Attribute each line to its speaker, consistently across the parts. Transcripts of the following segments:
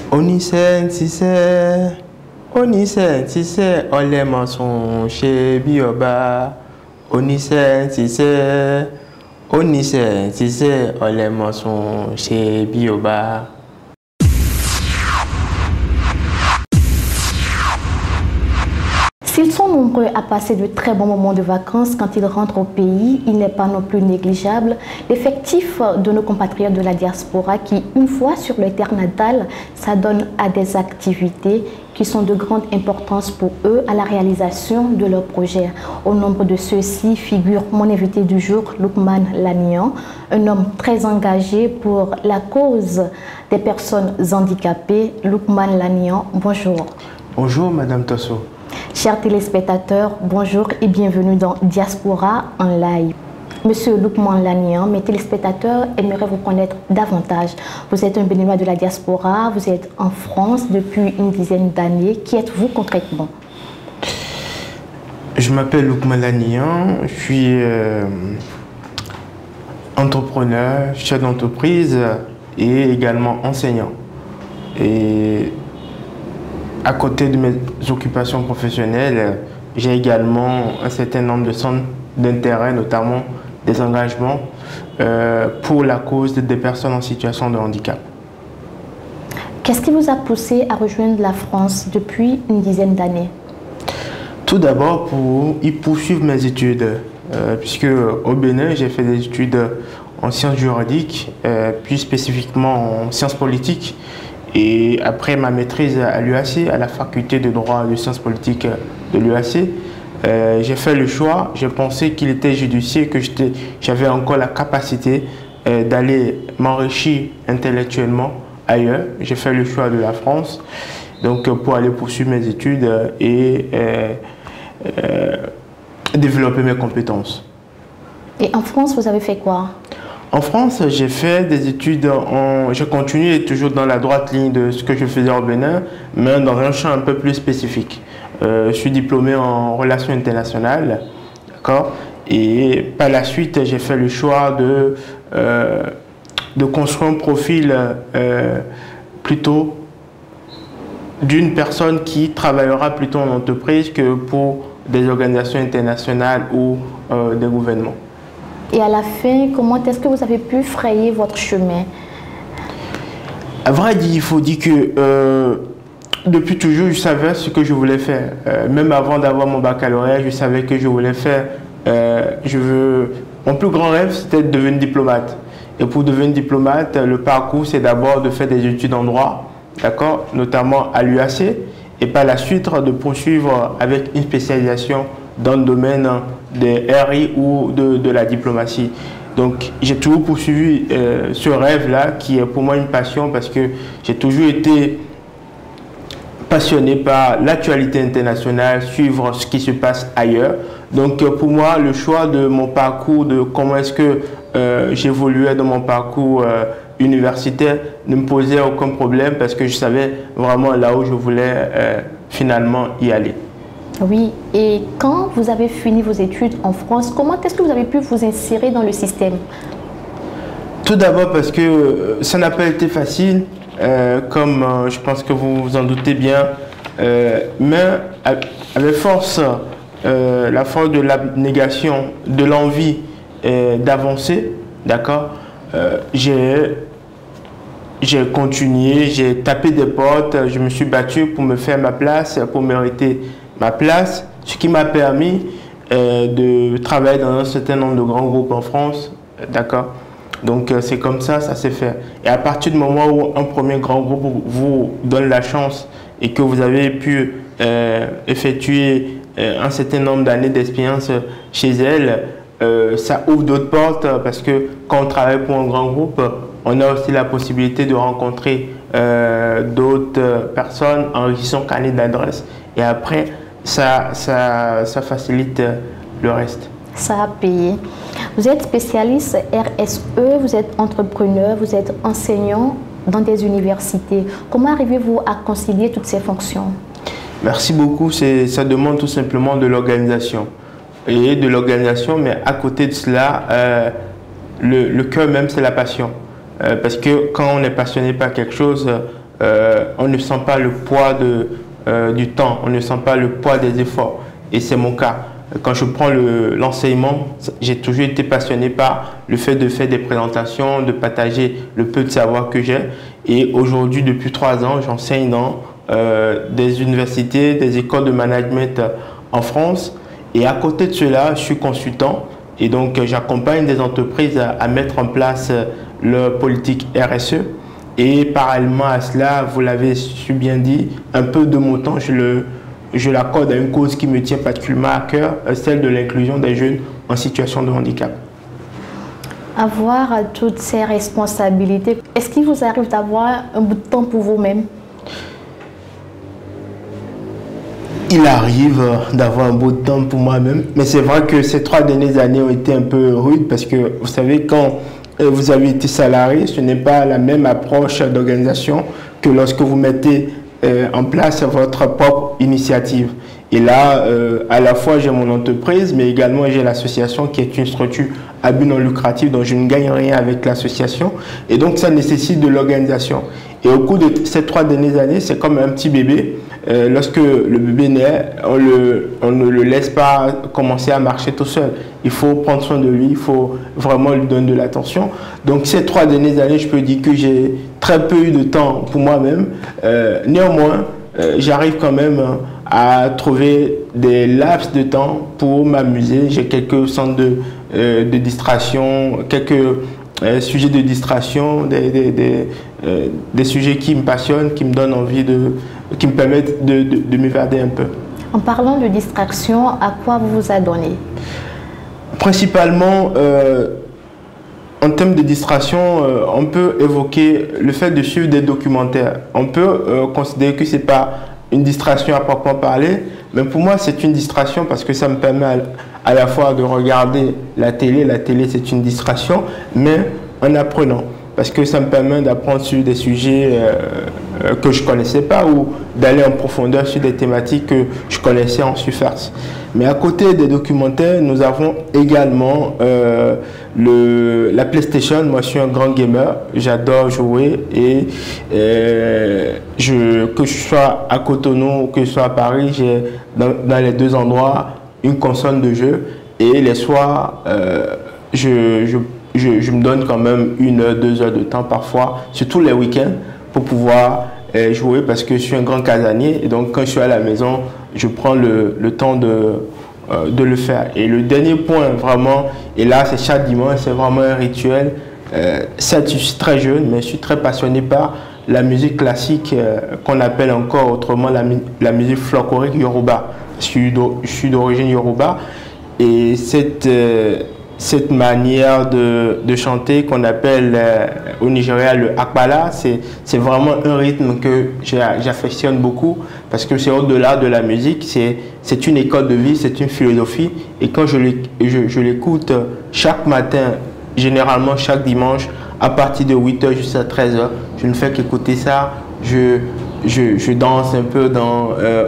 Speaker 1: Onisen tise, onisen tise, ole mason she bi oba. Onisen tise, ole mason she bi oba.
Speaker 2: S'ils sont nombreux à passer de très bons moments de vacances quand ils rentrent au pays, il n'est pas non plus négligeable l'effectif de nos compatriotes de la diaspora qui, une fois sur le terre natal, s'adonnent à des activités qui sont de grande importance pour eux à la réalisation de leurs projets. Au nombre de ceux-ci figure mon invité du jour, Lukman Lanian, un homme très engagé pour la cause des personnes handicapées. Lukman Lanian, bonjour.
Speaker 1: Bonjour Madame Tosso.
Speaker 2: Chers téléspectateurs, bonjour et bienvenue dans Diaspora en live. Monsieur Lukman Lanian, mes téléspectateurs aimeraient vous connaître davantage. Vous êtes un béninois de la diaspora, vous êtes en France depuis une dizaine d'années. Qui êtes-vous concrètement?
Speaker 1: Je m'appelle Lukman Lanian, je suis entrepreneur, chef d'entreprise et également enseignant. Et à côté de mes occupations professionnelles, j'ai également un certain nombre de centres d'intérêt, notamment des engagements pour la cause des personnes en situation de handicap.
Speaker 2: Qu'est-ce qui vous a poussé à rejoindre la France depuis une dizaine d'années?
Speaker 1: Tout d'abord pour y poursuivre mes études, puisque au Bénin, j'ai fait des études en sciences juridiques, puis spécifiquement en sciences politiques. Et après ma maîtrise à l'UAC, à la faculté de droit et de sciences politiques de l'UAC, j'ai fait le choix, j'ai pensé qu'il était judicieux, que j'avais encore la capacité d'aller m'enrichir intellectuellement ailleurs. J'ai fait le choix de la France, donc pour aller poursuivre mes études et développer mes compétences.
Speaker 2: Et en France, vous avez fait quoi?
Speaker 1: En France, j'ai fait des études, j'ai continué toujours dans la droite ligne de ce que je faisais au Bénin, mais dans un champ un peu plus spécifique. Je suis diplômé en relations internationales, d'accord? Et par la suite, j'ai fait le choix de construire un profil plutôt d'une personne qui travaillera plutôt en entreprise que pour des organisations internationales ou des gouvernements.
Speaker 2: Et à la fin, comment est-ce que vous avez pu frayer votre chemin?
Speaker 1: À vrai dire, il faut dire que depuis toujours, je savais ce que je voulais faire. Même avant d'avoir mon baccalauréat, je savais que je voulais faire. Mon plus grand rêve, c'était de devenir diplomate. Et pour devenir diplomate, le parcours, c'est d'abord de faire des études en droit, d'accord, notamment à l'UAC, et par la suite de poursuivre avec une spécialisation dans le domaine des RI ou de la diplomatie. Donc j'ai toujours poursuivi ce rêve-là qui est pour moi une passion parce que j'ai toujours été passionné par l'actualité internationale, suivre ce qui se passe ailleurs. Donc pour moi, le choix de mon parcours, de comment est-ce que j'évoluais dans mon parcours universitaire ne me posait aucun problème parce que je savais vraiment là où je voulais finalement y aller.
Speaker 2: Oui, et quand vous avez fini vos études en France, comment est-ce que vous avez pu vous insérer dans le système?
Speaker 1: Tout d'abord parce que ça n'a pas été facile, comme je pense que vous vous en doutez bien, mais avec force, la force de l'abnégation, de l'envie d'avancer, d'accord, j'ai continué, j'ai tapé des portes, je me suis battu pour me faire ma place, pour mériter ma place, ce qui m'a permis de travailler dans un certain nombre de grands groupes en France, d'accord. Donc c'est comme ça s'est fait. Et à partir du moment où un premier grand groupe vous donne la chance et que vous avez pu effectuer un certain nombre d'années d'expérience chez elle, ça ouvre d'autres portes parce que quand on travaille pour un grand groupe, on a aussi la possibilité de rencontrer d'autres personnes enrichissant carnet d'adresses. Et après, ça facilite le reste.
Speaker 2: Ça a payé. Vous êtes spécialiste RSE, vous êtes entrepreneur, vous êtes enseignant dans des universités. Comment arrivez-vous à concilier toutes ces fonctions?
Speaker 1: Merci beaucoup. Ça demande tout simplement de l'organisation. Et de l'organisation, mais à côté de cela, le cœur même, c'est la passion. Parce que quand on est passionné par quelque chose, on ne sent pas le poids du temps, on ne sent pas le poids des efforts. Et c'est mon cas. Quand je prends l'enseignement, j'ai toujours été passionné par le fait de faire des présentations, de partager le peu de savoir que j'ai. Et aujourd'hui, depuis 3 ans, j'enseigne dans des universités, des écoles de management en France. Et à côté de cela, je suis consultant. Et donc, j'accompagne des entreprises à mettre en place leur politique RSE. Et parallèlement à cela, vous l'avez si bien dit, un peu de mon temps, je l'accorde à une cause qui me tient particulièrement à cœur, celle de l'inclusion des jeunes en situation de handicap.
Speaker 2: Avoir toutes ces responsabilités, est-ce qu'il vous arrive d'avoir un bout de temps pour vous-même?
Speaker 1: Il arrive d'avoir un bout de temps pour moi-même, mais c'est vrai que ces 3 dernières années ont été un peu rudes parce que vous savez, quand vous avez été salarié, ce n'est pas la même approche d'organisation que lorsque vous mettez en place votre propre initiative. Et là, à la fois j'ai mon entreprise, mais également j'ai l'association qui est une structure à but non lucratif, donc je ne gagne rien avec l'association. Et donc ça nécessite de l'organisation. Et au cours de ces 3 dernières années, c'est comme un petit bébé. Lorsque le bébé naît, on ne le laisse pas commencer à marcher tout seul. Il faut prendre soin de lui, il faut vraiment lui donner de l'attention. Donc ces 3 dernières années, je peux dire que j'ai très peu eu de temps pour moi-même. Néanmoins, j'arrive quand même à trouver des laps de temps pour m'amuser. J'ai quelques centres de distraction, quelques sujets de distraction, des sujets qui me passionnent, qui me donnent envie qui me permettent de m'évader un peu.
Speaker 2: En parlant de distraction, à quoi vous vous adonnez?
Speaker 1: Principalement, en termes de distraction, on peut évoquer le fait de suivre des documentaires. On peut considérer que ce n'est pas une distraction à proprement parler, mais pour moi c'est une distraction parce que ça me permet à la fois de regarder la télé. La télé c'est une distraction, mais en apprenant. Parce que ça me permet d'apprendre sur des sujets que je ne connaissais pas ou d'aller en profondeur sur des thématiques que je connaissais en surface. Mais à côté des documentaires, nous avons également la PlayStation. Moi, je suis un grand gamer. J'adore jouer et que je sois à Cotonou ou que je sois à Paris, j'ai dans les 2 endroits une console de jeu. Et les soirs, je me donne quand même 1 heure, 2 heures de temps parfois, surtout les week-ends, pour pouvoir jouer parce que je suis un grand casanier et donc quand je suis à la maison, je prends le temps de le faire. Et le dernier point vraiment, et là c'est chaque dimanche, c'est vraiment un rituel. Certes, je suis très jeune, mais je suis très passionné par la musique classique qu'on appelle encore autrement la musique folklorique Yoruba. Je suis d'origine Yoruba et cette manière de chanter qu'on appelle au Nigeria le akpala, c'est vraiment un rythme que j'affectionne beaucoup parce que c'est au-delà de la musique, c'est une école de vie, c'est une philosophie et quand je l'écoute chaque matin, généralement chaque dimanche, à partir de 8h jusqu'à 13h, je ne fais qu'écouter ça, je danse un peu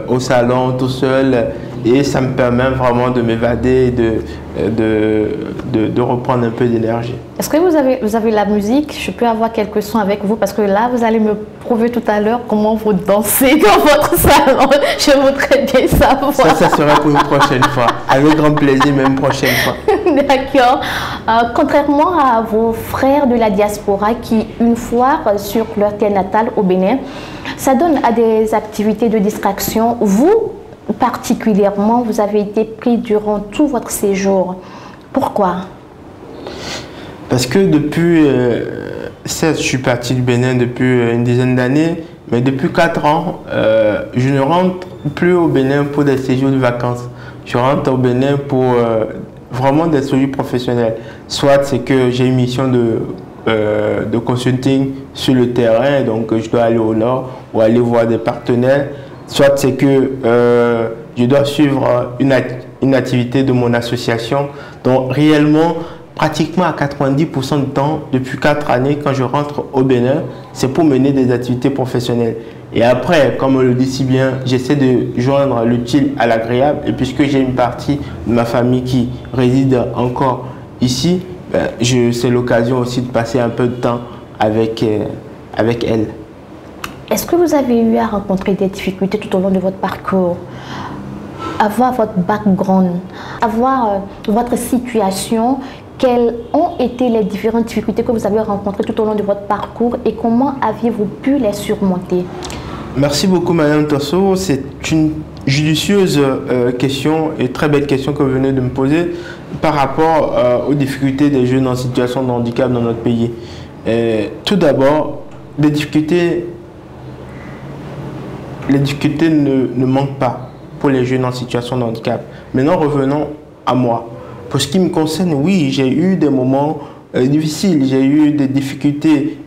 Speaker 1: au salon tout seul et ça me permet vraiment de m'évader et de reprendre un peu d'énergie.
Speaker 2: Est-ce que vous avez la musique? Je peux avoir quelques sons avec vous parce que là, vous allez me prouver tout à l'heure comment vous dansez dans votre salon. Je voudrais bien savoir.
Speaker 1: Ça serait pour une prochaine fois. Avec grand plaisir, même prochaine fois.
Speaker 2: D'accord. Contrairement à vos frères de la diaspora qui, une fois sur leur terre natale au Bénin, ça donne à des activités de distraction. Vous, particulièrement, vous avez été pris durant tout votre séjour. Pourquoi?
Speaker 1: Parce que depuis, certes, je suis parti du Bénin depuis une dizaine d'années, mais depuis 4 ans, je ne rentre plus au Bénin pour des séjours de vacances. Je rentre au Bénin pour vraiment des séjours professionnels. Soit c'est que j'ai une mission de consulting sur le terrain, donc je dois aller au nord ou aller voir des partenaires. Soit c'est que je dois suivre une activité de mon association. Donc réellement, pratiquement à 90% du temps, depuis 4 années, quand je rentre au Bénin, c'est pour mener des activités professionnelles. Et après, comme on le dit si bien, j'essaie de joindre l'utile à l'agréable. Et puisque j'ai une partie de ma famille qui réside encore ici, c'est l'occasion aussi de passer un peu de temps avec elle.
Speaker 2: Est-ce que vous avez eu à rencontrer des difficultés tout au long de votre parcours? Avoir votre background, avoir votre situation, quelles ont été les différentes difficultés que vous avez rencontrées tout au long de votre parcours et comment aviez-vous pu les surmonter?
Speaker 1: Merci beaucoup Madame Tosso, c'est une judicieuse question et très belle question que vous venez de me poser par rapport aux difficultés des jeunes en situation de handicap dans notre pays. Tout d'abord, les difficultés ne manquent pas pour les jeunes en situation de handicap. Maintenant, revenons à moi. Pour ce qui me concerne, oui, j'ai eu des moments difficiles, j'ai eu des difficultés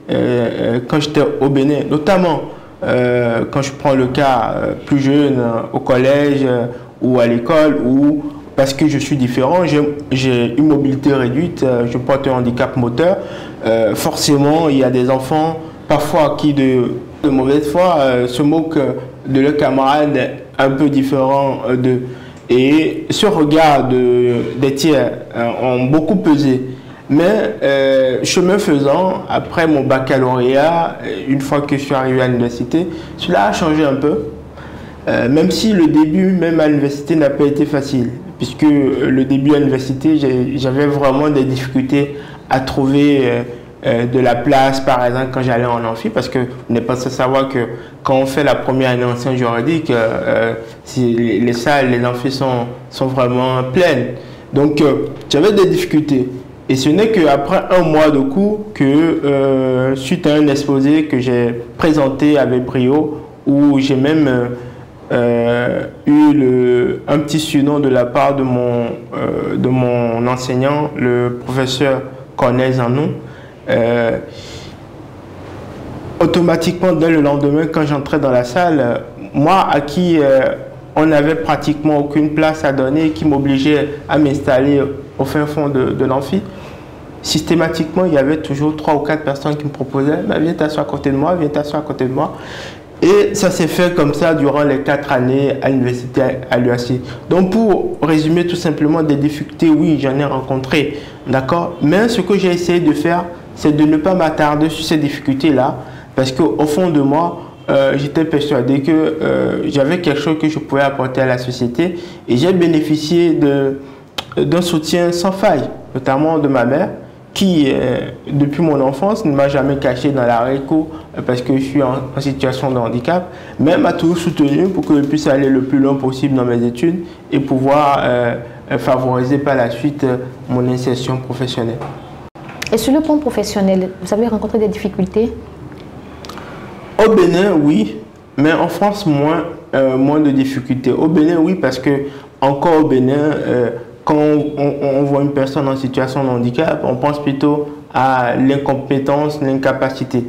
Speaker 1: quand j'étais au Bénin, notamment quand je prends le cas plus jeune au collège ou à l'école, ou parce que je suis différent, j'ai une mobilité réduite, je porte un handicap moteur. Forcément, il y a des enfants parfois qui de mauvaise foi se moquent de leurs camarades un peu différents d'eux. Et ce regard des tiers ont beaucoup pesé. Mais chemin faisant, après mon baccalauréat, une fois que je suis arrivé à l'université, cela a changé un peu. Même si le début, même à l'université, n'a pas été facile. Puisque le début à l'université, j'avais vraiment des difficultés à trouver de la place, par exemple, quand j'allais en amphi. Parce que vous n'êtes pas sans savoir que quand on fait la première année en sciences juridiques, les salles, les amphis sont vraiment pleines. Donc, j'avais des difficultés. Et ce n'est qu'après un mois de cours que, suite à un exposé que j'ai présenté avec brio, où j'ai même eu un petit surnom de la part de mon enseignant, le professeur Corneille Zanou. Automatiquement, dès le lendemain, quand j'entrais dans la salle, moi à qui on n'avait pratiquement aucune place à donner, qui m'obligeait à m'installer au fin fond de l'amphi, systématiquement, il y avait toujours 3 ou 4 personnes qui me proposaient « Viens t'asseoir à côté de moi, viens t'asseoir à côté de moi ». Et ça s'est fait comme ça durant les 4 années à l'université à l'UAC. Donc pour résumer tout simplement, des difficultés, oui, j'en ai rencontré, d'accord. Mais ce que j'ai essayé de faire, c'est de ne pas m'attarder sur ces difficultés-là, parce qu'au fond de moi, j'étais persuadé que j'avais quelque chose que je pouvais apporter à la société, et j'ai bénéficié d'un soutien sans faille, notamment de ma mère, qui, depuis mon enfance, ne m'a jamais caché dans la réco parce que je suis en situation de handicap, mais m'a toujours soutenu pour que je puisse aller le plus loin possible dans mes études et pouvoir favoriser par la suite mon insertion professionnelle.
Speaker 2: Et sur le plan professionnel, vous avez rencontré des difficultés?
Speaker 1: Au Bénin, oui, mais en France, moins de difficultés. Au Bénin, oui, parce que encore au Bénin, quand on voit une personne en situation de handicap, on pense plutôt à l'incompétence, l'incapacité.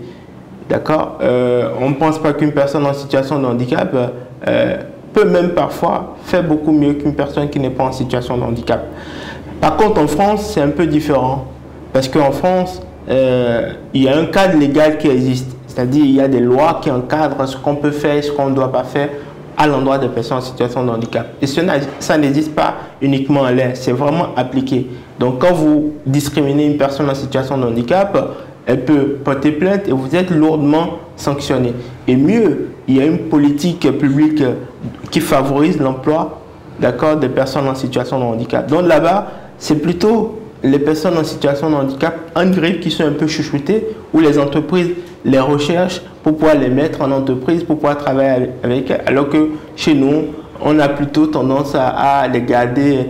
Speaker 1: D'accord? On ne pense pas qu'une personne en situation de handicap peut même parfois faire beaucoup mieux qu'une personne qui n'est pas en situation de handicap. Par contre, en France, c'est un peu différent. Parce qu'en France, il y a un cadre légal qui existe. C'est-à-dire, il y a des lois qui encadrent ce qu'on peut faire et ce qu'on ne doit pas faire à l'endroit des personnes en situation de handicap. Et ça n'existe pas uniquement en l'air, c'est vraiment appliqué. Donc quand vous discriminez une personne en situation de handicap, elle peut porter plainte et vous êtes lourdement sanctionné. Et mieux, il y a une politique publique qui favorise l'emploi, d'accord, des personnes en situation de handicap. Donc là-bas, c'est plutôt les personnes en situation de handicap en grille qui sont un peu chouchoutées, où les entreprises les recherchent pour pouvoir les mettre en entreprise, pour pouvoir travailler avec elles, alors que chez nous, on a plutôt tendance à les garder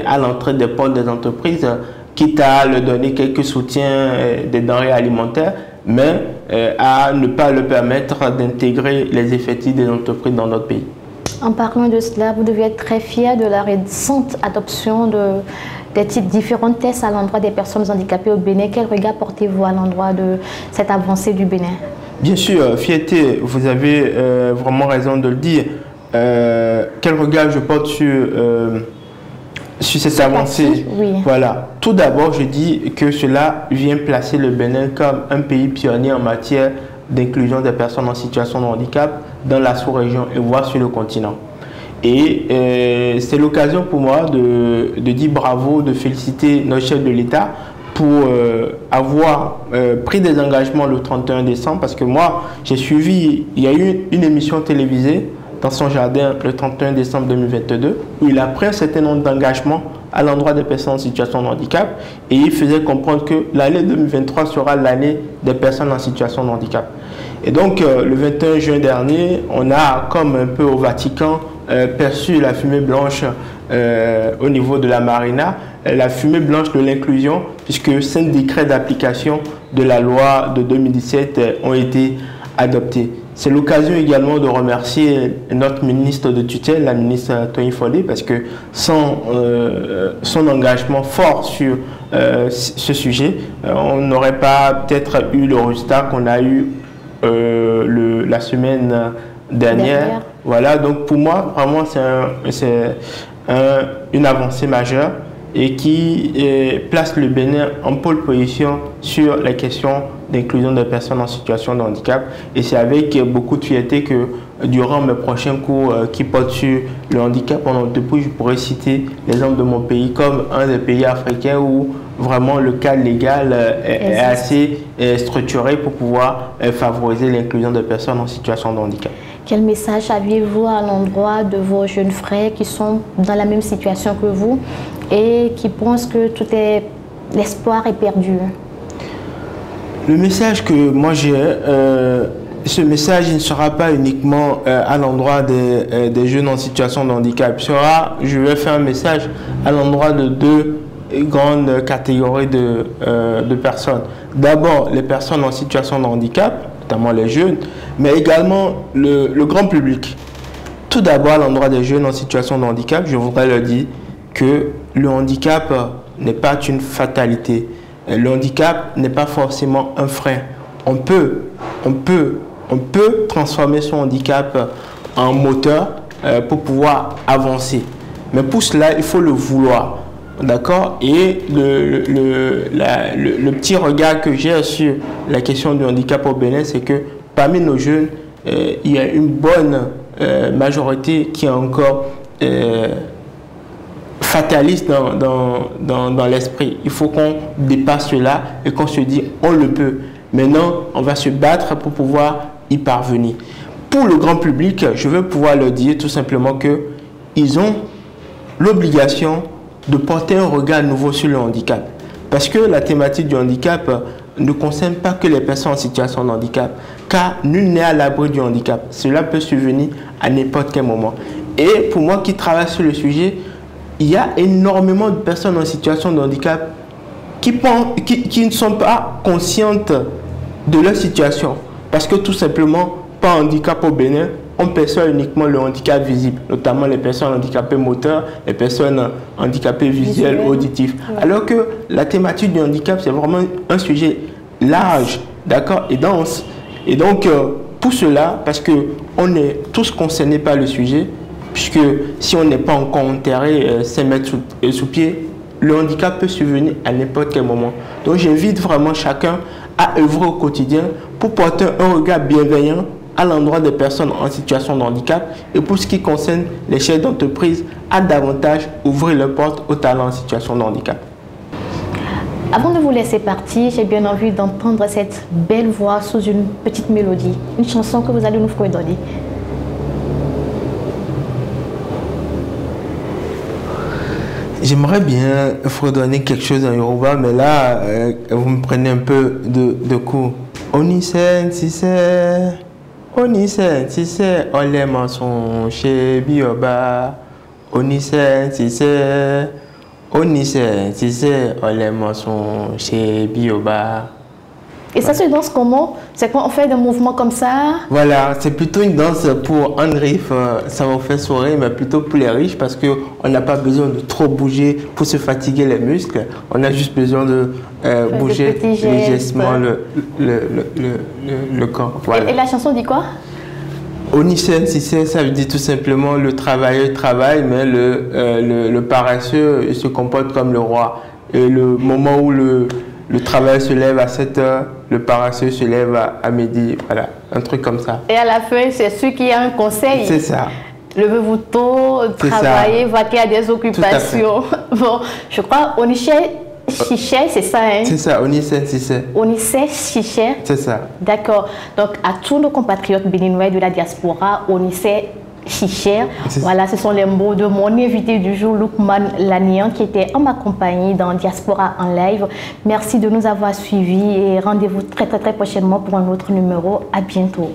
Speaker 1: à l'entrée des portes des entreprises, quitte à leur donner quelques soutiens des denrées alimentaires, mais à ne pas leur permettre d'intégrer les effectifs des entreprises dans notre pays.
Speaker 2: En parlant de cela, vous devez être très fier de la récente adoption des différents tests à l'endroit des personnes handicapées au Bénin. Quel regard portez-vous à l'endroit de cette avancée du Bénin?
Speaker 1: Bien sûr, fierté, vous avez vraiment raison de le dire. Quel regard je porte sur cette avancée?
Speaker 2: Oui.
Speaker 1: Voilà. Tout d'abord, je dis que cela vient placer le Bénin comme un pays pionnier en matière d'inclusion des personnes en situation de handicap dans la sous-région et voire sur le continent. Et c'est l'occasion pour moi de dire bravo, de féliciter notre chef de l'État pour avoir pris des engagements le 31 décembre, parce que moi, j'ai suivi, il y a eu une émission télévisée dans son jardin le 31 décembre 2022, où il a pris un certain nombre d'engagements à l'endroit des personnes en situation de handicap, et il faisait comprendre que l'année 2023 sera l'année des personnes en situation de handicap. Et donc, le 21 juin dernier, on a, comme un peu au Vatican, perçu la fumée blanche au niveau de la Marina, la fumée blanche de l'inclusion, puisque 5 décrets d'application de la loi de 2017 ont été adoptés. C'est l'occasion également de remercier notre ministre de tutelle, la ministre Tony Foley, parce que sans son engagement fort sur ce sujet, on n'aurait pas peut-être eu le résultat qu'on a eu la semaine dernière. Voilà, donc pour moi, vraiment, c'est une avancée majeure et qui place le Bénin en pôle position sur la question d'inclusion des personnes en situation de handicap. Et c'est avec beaucoup de fierté que durant mes prochains cours qui portent sur le handicap en entreprise, je pourrais citer l'exemple de mon pays comme un des pays africains où vraiment le cadre légal est assez structuré pour pouvoir favoriser l'inclusion des personnes en situation de handicap.
Speaker 2: Quel message aviez-vous à l'endroit de vos jeunes frères qui sont dans la même situation que vous et qui pensent que l'espoir est perdu?
Speaker 1: Le message que moi j'ai, ce message il ne sera pas uniquement à l'endroit des jeunes en situation de handicap. Je vais faire un message à l'endroit de deux grandes catégories de personnes. D'abord, les personnes en situation de handicap, notamment les jeunes, mais également le grand public. Tout d'abord, à l'endroit des jeunes en situation de handicap, je voudrais leur dire que le handicap n'est pas une fatalité. Le handicap n'est pas forcément un frein. On peut transformer son handicap en moteur pour pouvoir avancer. Mais pour cela, il faut le vouloir. D'accord? Et le petit regard que j'ai sur la question du handicap au Bénin, c'est que parmi nos jeunes, il y a une bonne majorité qui est encore fataliste dans l'esprit. Il faut qu'on dépasse cela et qu'on se dise on le peut. Maintenant, on va se battre pour pouvoir y parvenir. Pour le grand public, je veux pouvoir leur dire tout simplement qu'ils ont l'obligation de porter un regard nouveau sur le handicap. Parce que la thématique du handicap ne concerne pas que les personnes en situation de handicap, car nul n'est à l'abri du handicap. Cela peut survenir à n'importe quel moment. Et pour moi qui travaille sur le sujet, il y a énormément de personnes en situation de handicap qui ne sont pas conscientes de leur situation. Parce que tout simplement, par handicap au Bénin, on perçoit uniquement le handicap visible, notamment les personnes handicapées moteurs, les personnes handicapées visuelles, auditifs. Ouais. Alors que la thématique du handicap, c'est vraiment un sujet large, d'accord, et dense. Et donc, pour cela, parce qu'on est tous concernés par le sujet, puisque si on n'est pas encore enterré 5 mètres sous pied, le handicap peut survenir à n'importe quel moment. Donc, j'invite vraiment chacun à œuvrer au quotidien pour porter un regard bienveillant à l'endroit des personnes en situation de handicap et pour ce qui concerne les chefs d'entreprise, à davantage ouvrir les portes aux talents en situation de handicap.
Speaker 2: Avant de vous laisser partir, j'ai bien envie d'entendre cette belle voix sous une petite mélodie, une chanson que vous allez nous fredonner.
Speaker 1: J'aimerais bien fredonner quelque chose en Yoruba, mais là, vous me prenez un peu de coup. Onisen, si c'est... Onisen, si c'est... Olé maçon, chez Bioba. Onisen, si c'est... Onisen, si c'est... Olé maçon, chez Bioba.
Speaker 2: Et ça se danse comment? C'est quand on fait des mouvements comme ça?
Speaker 1: Voilà, c'est plutôt une danse pour un riff, ça va faire sourire, mais plutôt pour les riches parce qu'on n'a pas besoin de trop bouger pour se fatiguer les muscles. On a juste besoin de bouger légèrement le corps. Voilà.
Speaker 2: Et la chanson dit quoi?
Speaker 1: Onisen, si c'est, ça veut dire tout simplement le travailleur travaille, mais le paresseux il se comporte comme le roi. Et le moment où le travail se lève à 7 h, le paresseux se lève à midi, voilà, un truc comme ça.
Speaker 2: Et à la fin, c'est celui qui a un conseil.
Speaker 1: C'est ça.
Speaker 2: Levez-vous tôt, travaillez, vaquez à des occupations. Bon, je crois, Onitsha, Chiché, c'est ça, hein?
Speaker 1: C'est ça, Onicé Cissé.
Speaker 2: Onicé Chiché.
Speaker 1: C'est ça.
Speaker 2: D'accord. Donc, à tous nos compatriotes béninois de la diaspora, Onicé Chiché. Voilà, ce sont les mots de mon invité du jour, Lukman Lanian, qui était en ma compagnie dans Diaspora en live. Merci de nous avoir suivis et rendez-vous très prochainement pour un autre numéro. À bientôt.